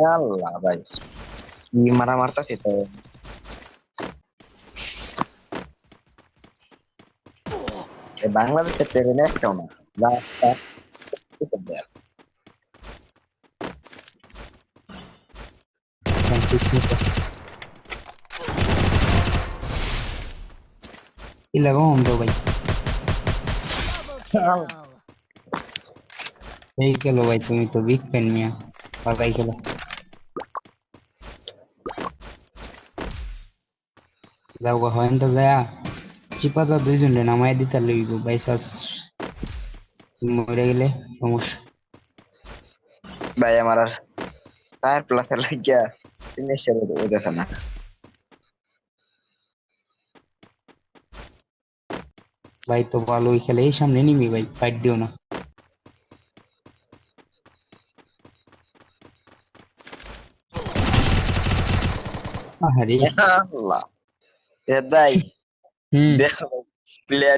আল্লাহ ভাই কি মারা মারতাছে তো বাংলাদেশের ট্রেনে একটাও না রাস্তা Y luego hondo ভাই এই খেলো ভাই তুমি তো বিগ ফ্যান মিয়া ভাই খেলো যাও গো হয় তো যায় চিপাদা দুইজন রে নামাই দিতে লইব বাইসাস মরে গেলে সমস্যা ভাই আমার আর টায়ার প্লাসে লাগিয়া ফিনিশার হইতেছে না ভাই তো ভালোই খেলে এই সামনে নিবি ভাই ফাইট দিও না আরে আল্লাহ এ ভাই হুম দেখো প্লেয়ার